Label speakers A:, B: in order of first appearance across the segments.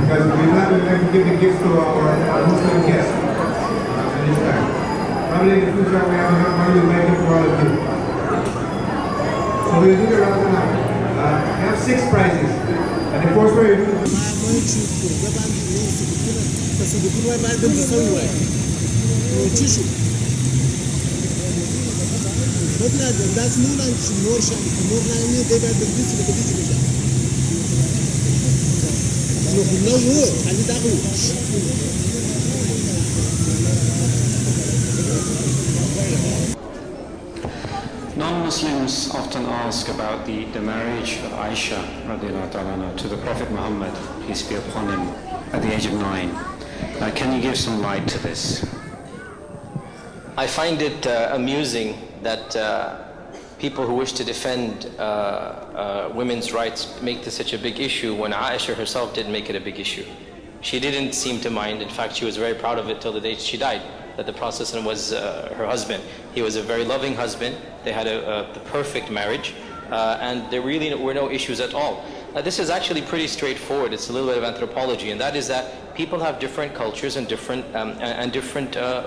A: because we'd like to give the gifts to our Muslim guests at this time. Probably in the future we have enough money to make it for all of you. So we'll do the round now. We have 6 prizes. And the first one you do
B: Non-Muslims often ask about the marriage of Aisha radiallahu ta'ala to the Prophet Muhammad, peace be upon him, at the age of 9. Can you give some light to this?
C: I find it amusing that people who wish to defend women's rights make this such a big issue when Aisha herself didn't make it a big issue. She didn't seem to mind. In fact, she was very proud of it till the day she died, that the Prophet was her husband. He was a very loving husband. They had the perfect marriage, and there really were no issues at all. This is actually pretty straightforward. It's a little bit of anthropology, and that is that people have different cultures and different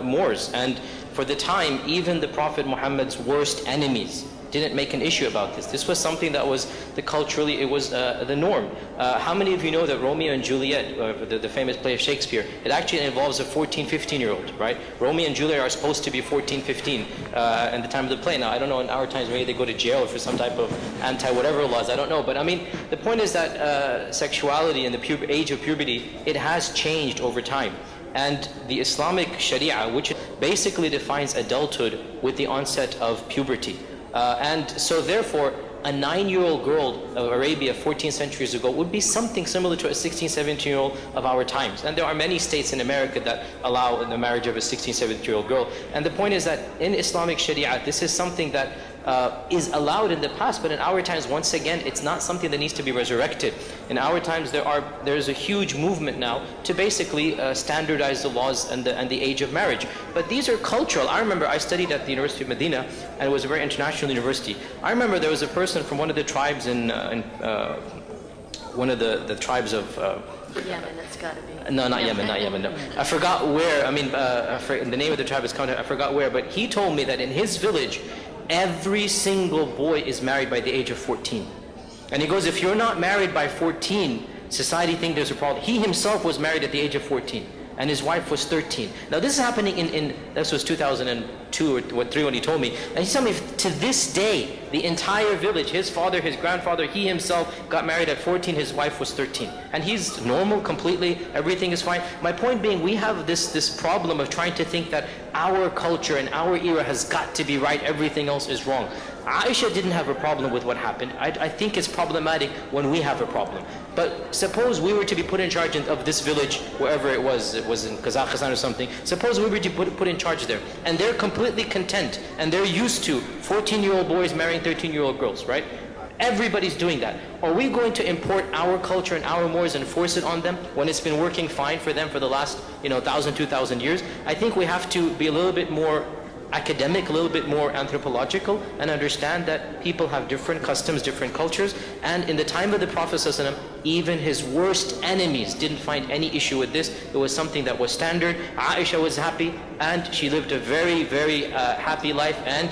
C: mores. And for the time, even the Prophet Muhammad's worst enemies didn't make an issue about this. This was something that was culturally, it was the norm. How many of you know that Romeo and Juliet, the famous play of Shakespeare, it actually involves a 14, 15-year-old, right? Romeo and Juliet are supposed to be 14, 15 at the time of the play. Now, I don't know, in our times, maybe they go to jail for some type of anti-whatever laws, I don't know. But I mean, the point is that sexuality and the age of puberty, it has changed over time. And the Islamic Sharia, which basically defines adulthood with the onset of puberty. And so therefore, a 9-year-old girl of Arabia 14 centuries ago would be something similar to a 16, 17-year-old of our times. And there are many states in America that allow the marriage of a 16, 17-year-old girl. And the point is that in Islamic Sharia, this is something that is allowed in the past, but in our times, once again, it's not something that needs to be resurrected. In our times, there's a huge movement now to basically standardize the laws and the age of marriage. But these are cultural. I remember I studied at the University of Medina, and it was a very international university. I remember there was a person from one of the tribes in one of the tribes of
D: Yemen, it's got to be.
C: No, not Yemen, no. I forgot where, the name of the tribe is counted, I forgot where, but he told me that in his village, every single boy is married by the age of 14. And he goes, if you're not married by 14, society thinks there's a problem. He himself was married at the age of 14, and his wife was 13. Now this is happening this was 2002 or 2003 when he told me. And he told me to this day, the entire village, his father, his grandfather, he himself got married at 14, his wife was 13. And he's normal completely, everything is fine. My point being, we have this problem of trying to think that our culture and our era has got to be right, everything else is wrong. Aisha didn't have a problem with what happened. I think it's problematic when we have a problem. But suppose we were to be put in charge of this village, wherever it was in Kazakhstan or something. Suppose we were to put in charge there, and they're completely content, and they're used to 14-year-old boys marrying 13-year-old girls, right? Everybody's doing that. Are we going to import our culture and our mores and force it on them when it's been working fine for them for the last 1,000, 2,000 years? I think we have to be a little bit more academic, a little bit more anthropological, and understand that people have different customs, different cultures. And in the time of the Prophet ﷺ, even his worst enemies didn't find any issue with this. It was something that was standard. Aisha was happy, and she lived a very, very happy life, and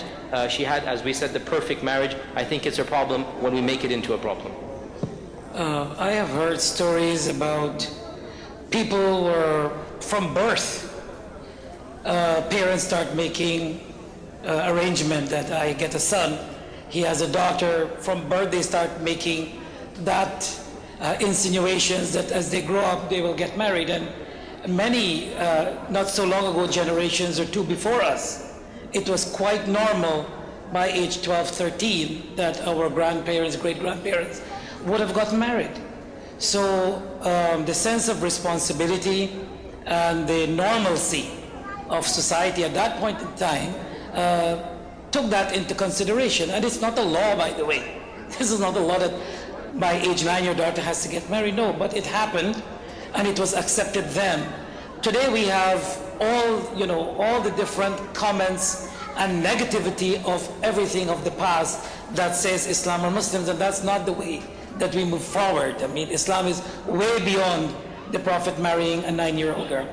C: she had, as we said, the perfect marriage. I think it's a problem when we make it into a problem.
E: I have heard stories about people were from birth. Parents start making arrangement that I get a son, he has a daughter. From birth they start making that insinuations that as they grow up they will get married. And many, not so long ago, generations or two before us, it was quite normal by age 12, 13 that our grandparents, great-grandparents would have gotten married. So the sense of responsibility and the normalcy of society at that point in time took that into consideration. And it's not a law, by the way. This is not a law that by age 9 your daughter has to get married. No, but it happened and it was accepted then. Today we have all the different comments and negativity of everything of the past that says Islam or Muslims, and that's not the way that we move forward. I mean, Islam is way beyond the Prophet marrying a 9-year-old girl.